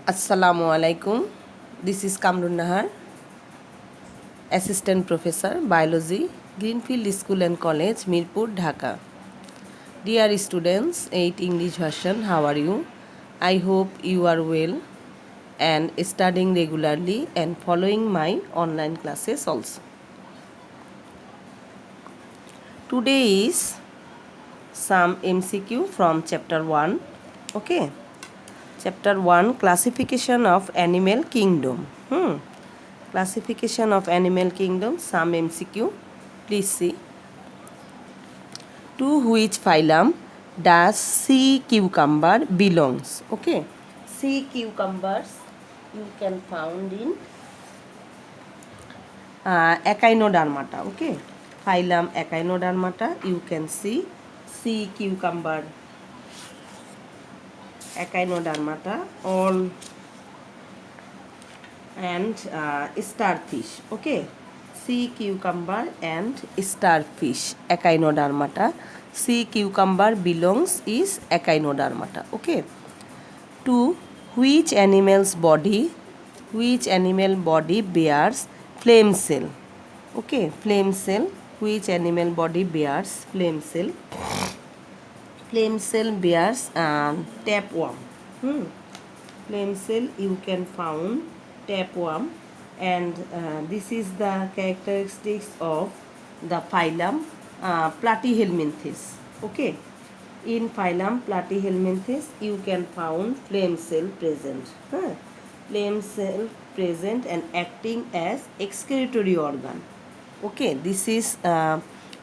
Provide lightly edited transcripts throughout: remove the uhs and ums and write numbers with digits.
Assalamu alaikum. This is Kamrun Nahar, Assistant Professor, Biology, Greenfield School and College, Mirpur, Dhaka. Dear students, 8 English version, how are you? I hope you are well and studying regularly and following my online classes also. Today is some MCQ from chapter 1. Okay. Chapter 1, Classification of Animal Kingdom. Classification of Animal Kingdom, some MCQ. Please see. To which phylum does sea cucumber belongs? Okay. Sea cucumbers you can found in Echinodermata. Okay. Phylum Echinodermata you can see sea cucumber Echinodermata all and starfish. Okay, sea cucumber and starfish Echinodermata. Sea cucumber belongs is Echinodermata. Okay, to which animal body bears flame cell? Okay, flame cell. Which animal body bears flame cell? Flame cell bears tapeworm. Flame cell you can found tapeworm, and this is the characteristics of the phylum Platyhelminthes. Okay, in phylum Platyhelminthes you can found flame cell present. Flame cell present and acting as excretory organ. Okay, this is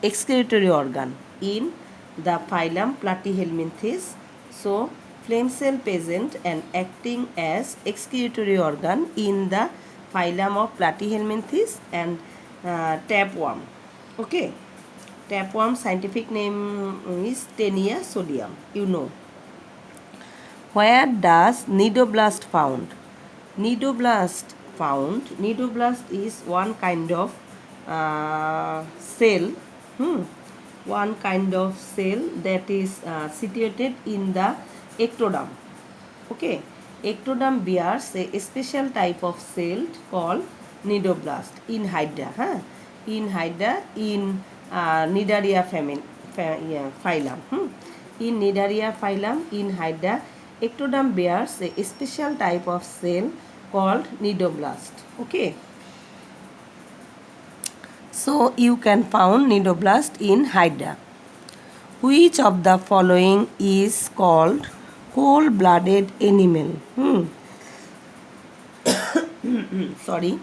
excretory organ in the phylum Platyhelminthes. So flame cell present and acting as excretory organ in the phylum of Platyhelminthes and tapeworm. Okay, tapeworm scientific name is Taenia sodium. You know. Where does nidoblast found? Nidoblast found. Nidoblast is one kind of cell. One kind of cell that is situated in the ectoderm. Okay, ectoderm bears a special type of cell called nidoblast in Hydra. In Hydra, in Nidaria phylum. In Nidaria phylum, in Hydra, ectoderm bears a special type of cell called nidoblast. Okay. So you can found nidoblast in Hydra. Which of the following is called cold-blooded animal? Sorry.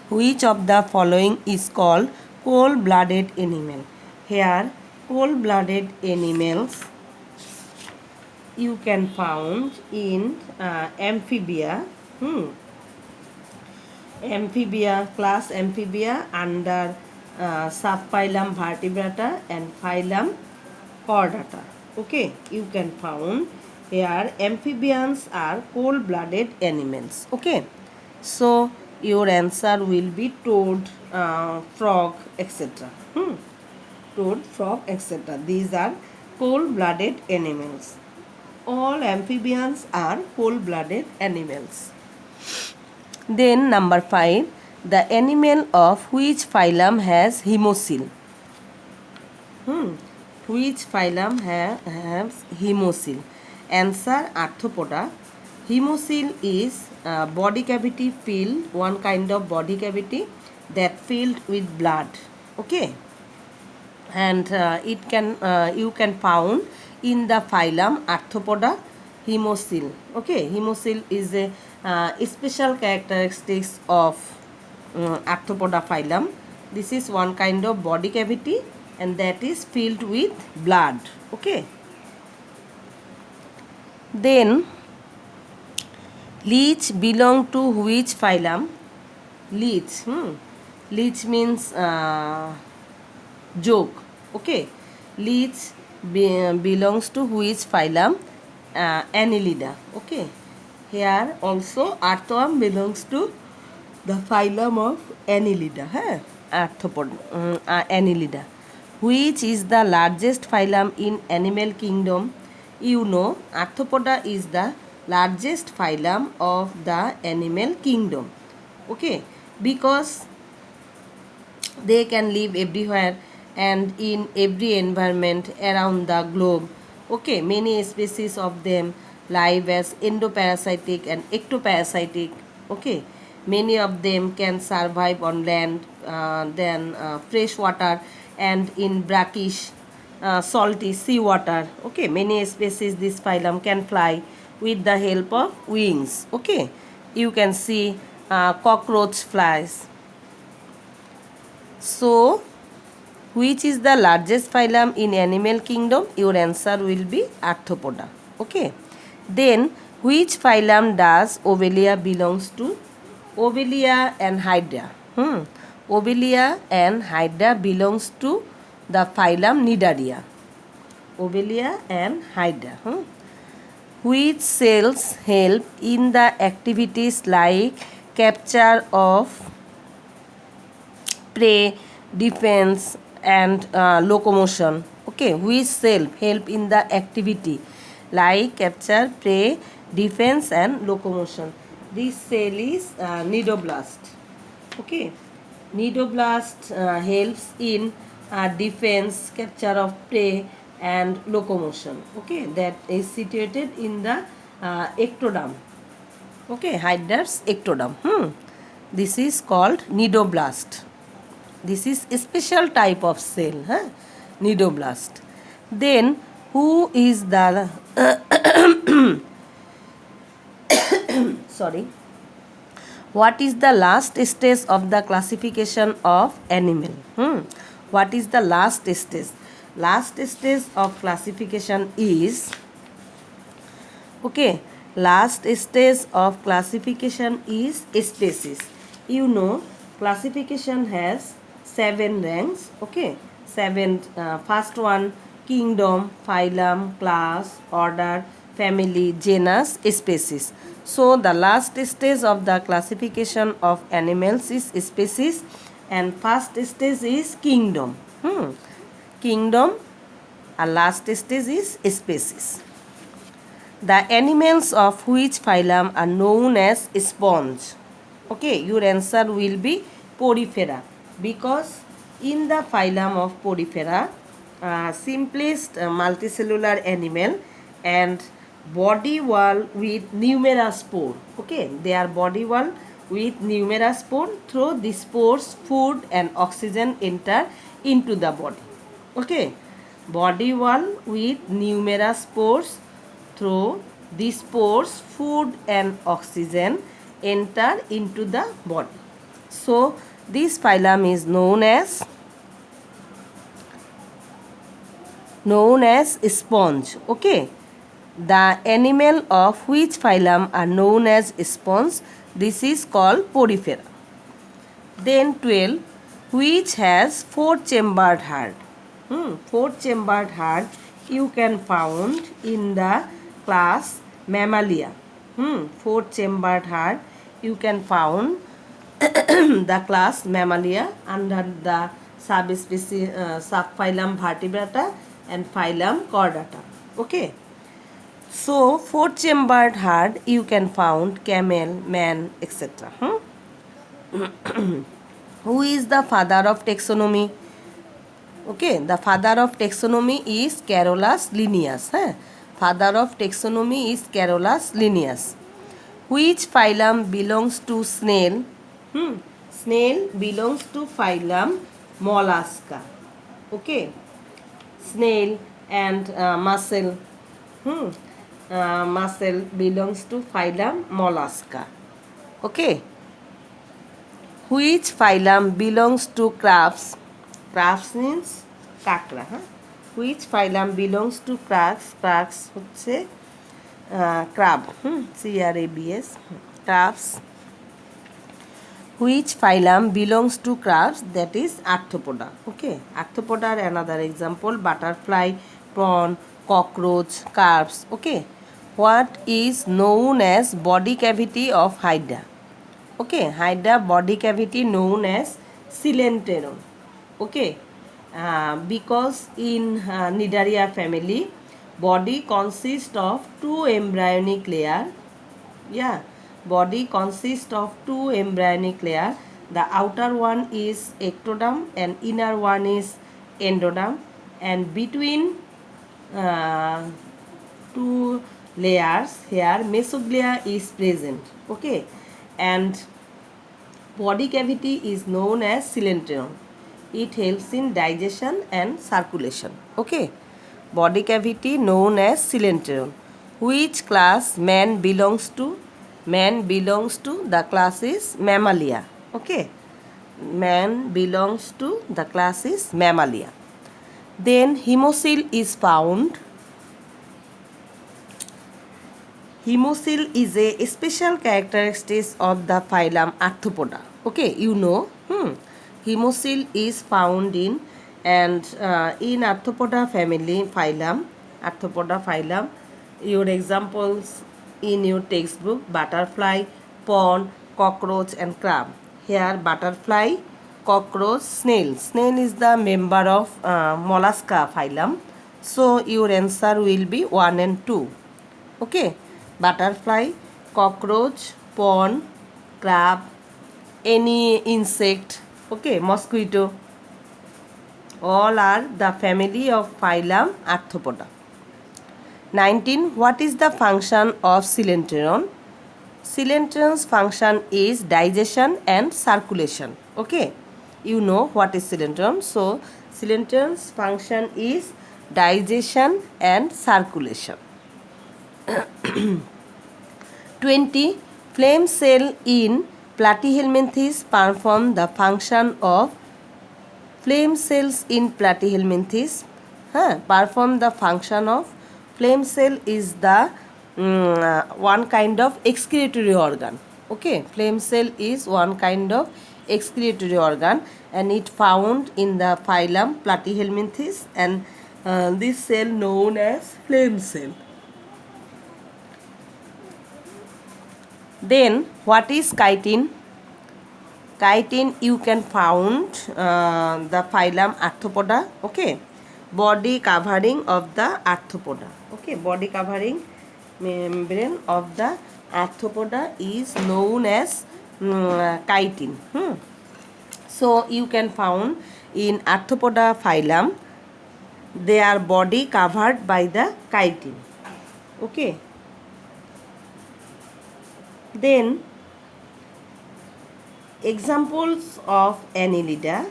Which of the following is called cold-blooded animal? Here, cold-blooded animals you can found in amphibia. Amphibia, class amphibia under subphylum vertebrata and phylum chordata. Okay, you can found here amphibians are cold-blooded animals. Okay, so your answer will be toad, frog, etc. Toad, frog, etc. These are cold-blooded animals. All amphibians are cold-blooded animals. Then number 5, the animal of which phylum has hemocoel? Which phylum has hemocoel? Answer, Arthropoda. Hemocoel is body cavity filled, one kind of body cavity that filled with blood. Okay, and it can you can found in the phylum Arthropoda hemocoel. Okay, hemocoel is a special characteristics of Arthropoda phylum. This is one kind of body cavity and that is filled with blood. Okay, then leech belong to which phylum? Leech. Leech means joke. Okay, leech belongs to which phylum? Annelida. Okay, here also earthworm belongs to the phylum of Annelida. Annelida. Which is the largest phylum in animal kingdom? You know, Arthropoda is the largest phylum of the animal kingdom. Okay, because they can live everywhere and in every environment around the globe. Okay, many species of them live as endoparasitic and ectoparasitic. Okay, many of them can survive on land, then fresh water, and in brackish salty seawater. Okay, many species this phylum can fly with the help of wings. Okay, you can see cockroach flies. So, which is the largest phylum in animal kingdom? Your answer will be Arthropoda. Okay. Then, which phylum does Ovelia belongs to? Ovelia and Hydra. Ovelia and Hydra belongs to the phylum Nidaria. Ovelia and Hydra. Which cells help in the activities like capture of prey, defense, and locomotion? Okay, which cell help in the activity like capture, prey, defense, and locomotion? This cell is nidoblast. Okay, nidoblast helps in defense, capture of prey, and locomotion. Okay, that is situated in the ectoderm. Okay, Hydra's ectoderm. This is called nidoblast. This is a special type of cell, nidoblast. Then, who is the sorry? What is the last stage of the classification of animal? What is the last stage? Last stage of classification is, okay, last stage of classification is species. You know, classification has 7 ranks. Okay, 7. First one, kingdom, phylum, class, order, family, genus, species. So the last stage of the classification of animals is species, and first stage is kingdom. Kingdom, and last stage is species. The animals of which phylum are known as sponge? Okay, your answer will be Porifera, because in the phylum of Porifera, simplest multicellular animal and body wall with numerous pore. Okay, they are body wall with numerous pore. Through these pores, food and oxygen enter into the body. Okay, body wall with numerous pores. Through these pores, food and oxygen enter into the body. So, this phylum is known as sponge. Okay, the animal of which phylum are known as sponge? This is called Porifera. Then 12, which has 4-chambered heart? 4-chambered heart you can found in the class Mammalia. 4-chambered heart you can found the class Mammalia under the subspecies subphylum Vertebrata and phylum Chordata. Okay. So 4-chambered heart you can found camel, man, etc. Who is the father of taxonomy? Okay, the father of taxonomy is Carolus Linnaeus. Father of taxonomy is Carolus Linnaeus. Which phylum belongs to snail? Snail belongs to phylum Mollusca. Okay, snail and mussel. Mussel belongs to phylum Mollusca. Okay. Which phylum belongs to crabs? Crabs means kakra. Which phylum belongs to crabs? Crabs হচ্ছে crab. CRABS. Crabs. Which phylum belongs to crabs? That is Arthropoda. Okay. Arthropoda are another example. Butterfly, prawn, cockroach, carps. Okay. What is known as body cavity of Hydra? Okay, Hydra body cavity known as coelenteron. Okay, because in Cnidaria family, Body consists of two embryonic layer. Yeah, body consists of two embryonic layer. The outer one is ectoderm and inner one is endoderm, and between uh, two layers here mesoglia is present. Okay, and body cavity is known as ciliarium. It helps in digestion and circulation. Okay, body cavity known as ciliarium. Which class man belongs to? Man belongs to the class is Mammalia. Okay, man belongs to the class is Mammalia. Then hemocoel is found. Hemocoel is a special characteristic of the phylum Arthropoda. Okay, you know. Hemocoel is found in in Arthropoda family phylum. Arthropoda phylum. Your examples in your textbook: butterfly, pond, cockroach, and crab. Here, butterfly, cockroach, snail. Snail is the member of mollusca phylum. So your answer will be 1 and 2. Okay, butterfly, cockroach, pond, crab, any insect, okay, mosquito, all are the family of phylum Arthropoda. 19. What is the function of ciliarium? Ciliarium's function is digestion and circulation. Okay, you know what is ciliarium. So ciliarium's function is digestion and circulation. 20. Flame cell in Platyhelminthes perform the function of flame cells in Platyhelminthes. Perform the function of flame cell is the one kind of excretory organ. Okay, flame cell is one kind of excretory organ and it found in the phylum Platyhelminthes, and this cell known as flame cell. Then what is chitin? Chitin you can found the phylum Arthropoda. Okay, body covering of the Arthropoda. Okay, body covering membrane of the Arthropoda is known as chitin. So you can found in Arthropoda phylum their body covered by the chitin. Okay. Then examples of Annelida.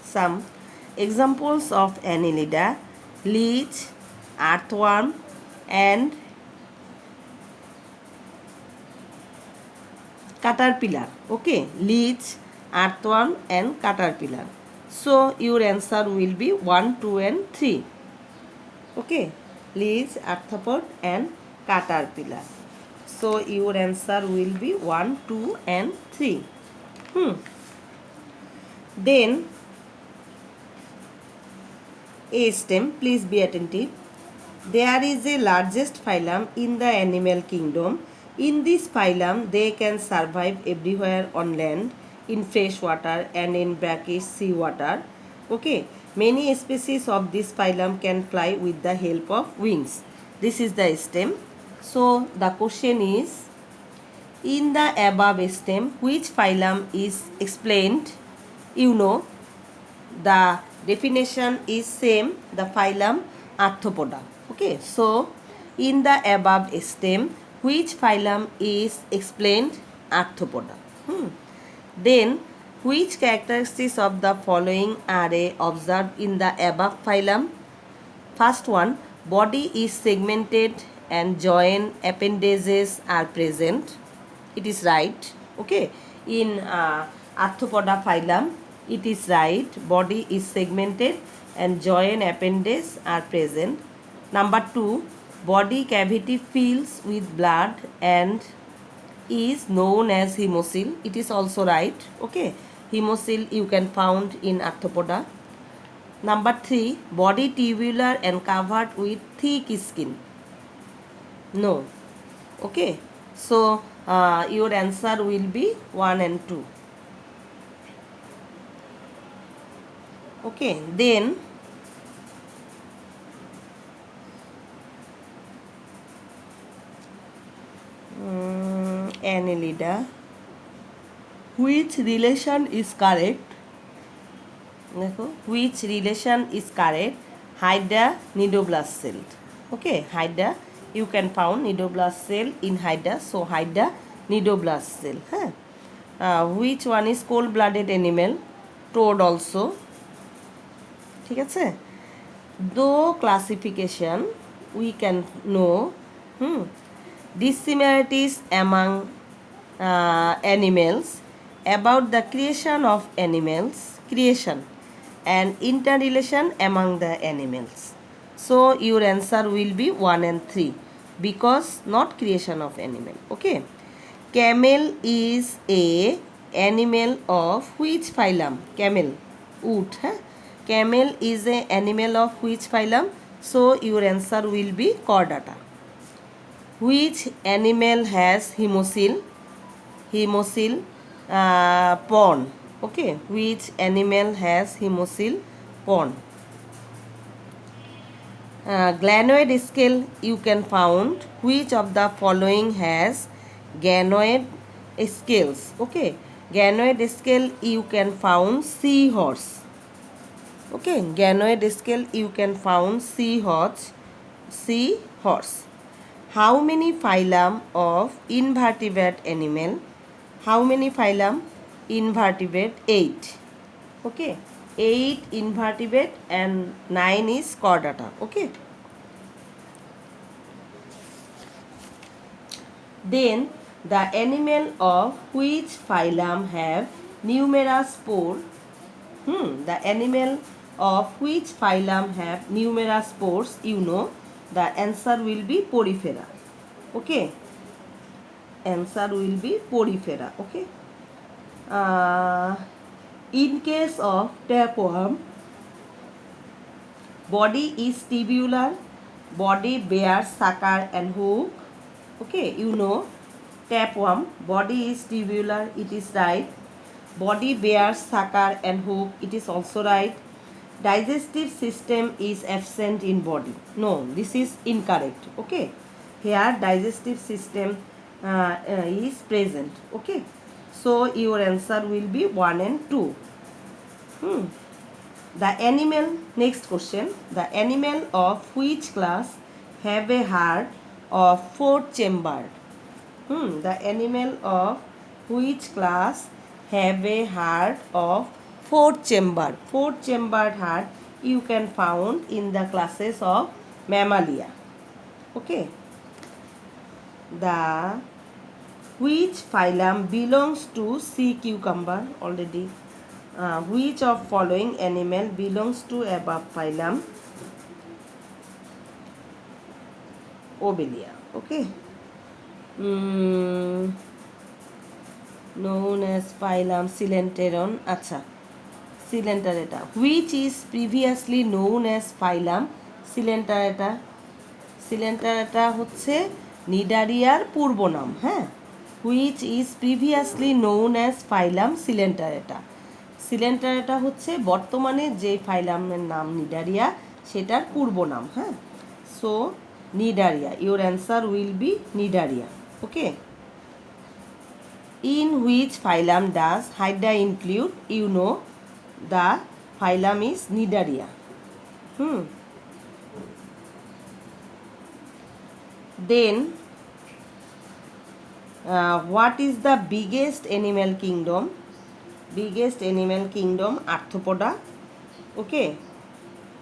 Some examples of Annelida: leech, earthworm, and caterpillar. Okay, leech, earthworm, and caterpillar. So your answer will be 1, 2, and 3. Okay, leech, arthropod, and caterpillar. So your answer will be 1, 2, and 3. Then a stem, please be attentive. There is a largest phylum in the animal kingdom. In this phylum, they can survive everywhere on land, in fresh water, and in brackish sea water. Okay, many species of this phylum can fly with the help of wings. This is the stem. So the question is, in the above stem, which phylum is explained? You know, the definition is same, the phylum Arthropoda. Okay, so in the above stem, which phylum is explained? Arthropoda. Then which characteristics of the following are observed in the above phylum? First one, body is segmented and joint appendages are present. It is right. Okay, in Arthropoda phylum, it is right. Body is segmented and joint appendages are present. Number 2, body cavity fills with blood and is known as hemocoel. It is also right. Okay, hemocoel you can found in Arthropoda. Number 3, body tubular and covered with thick skin. No. Okay, so your answer will be 1 and 2. Okay, then Annelida. Which relation is correct? देखो which relation is correct? Hide the nidoblast cell. Okay, hide the, you can found nidoblast cell in hide, so hide the nidoblast cell. Which one is cold blooded animal? Toad also. ঠিক আছে, though classification we can know dissimilarities among animals about the creation of animals, creation and interrelation among the animals. So your answer will be 1 and 3 because not creation of animal. Okay, camel is a animal of which phylum? Camel, oot. Camel is a animal of which phylum? So your answer will be chordata. Which animal has hemocoel? Hemocoel pon. Okay, which animal has hemocoel pon? Glanoid scale you can found. Which of the following has ganoid scales? Okay, ganoid scale you can found seahorse. Okay, ganoid scale you can found seahorse. How many phylum of invertebrate animal? How many phylum? Invertebrate 8. Okay, 8 invertebrate and 9 is chordata. Okay, then the animal of which phylum have numerous spore? The animal of which phylum have numerous spores? You know, the answer will be Porifera. Okay, answer will be Porifera. Okay, in case of tapeworm, body is tubular, body bears sucker and hook. Okay, you know, tapeworm body is tubular, it is right. Body bears sucker and hook, it is also right. Digestive system is absent in body. No, this is incorrect. Okay, here digestive system is present. Okay, so your answer will be 1 and 2. The animal, next question, the animal of which class have a heart of 4 chambered? The animal of which class have a heart of 4 chambered? 4 chambered heart you can found in the classes of Mammalia. Okay, the which phylum belongs to sea cucumber? Already which of following animal belongs to above phylum? Obelia. Okay, known as phylum Coelenteron. আচ্ছা, Coelenterata. Which is previously known as phylum Coelenterata? Coelenterata হচ্ছে নিডারিয়ার পূর্ব নাম। হ্যাঁ, which is previously known as phylum Coelenterata. Coelenterata হচ্ছে বর্তমানে যে ফাইলামের নাম Cnidaria সেটার পূর্ব নাম। হ্যাঁ, so Cnidaria, your answer will be Cnidaria. Okay, in which phylum does Hydra include? You know, the phylum is Nidaria. Then what is the biggest animal kingdom? Biggest animal kingdom Arthropoda. Okay,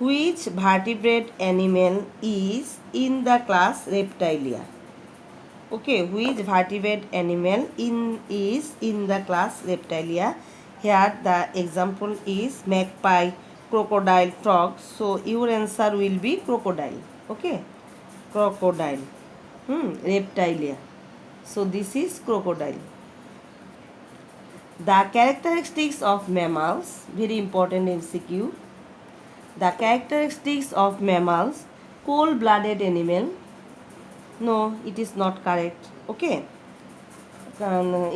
which vertebrate animal is in the class Reptilia? Okay, which vertebrate animal is in the class Reptilia? Here the example is magpie, crocodile, frog. So your answer will be crocodile. Okay, crocodile. Reptilia. So this is crocodile. The characteristics of mammals, very important MCQ. The characteristics of mammals, cold-blooded animal. No, it is not correct. Okay,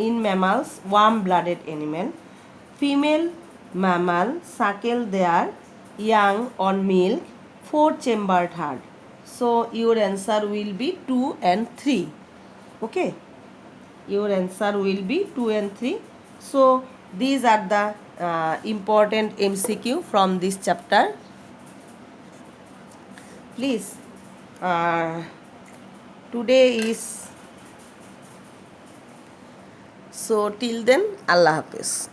in mammals, warm-blooded animal. Female mammal suckle their young on milk, 4 chambered heart. So your answer will be 2 and 3. Okay, your answer will be 2 and 3. So these are the important MCQ from this chapter. Please, today is, so till then, Allah Hafiz.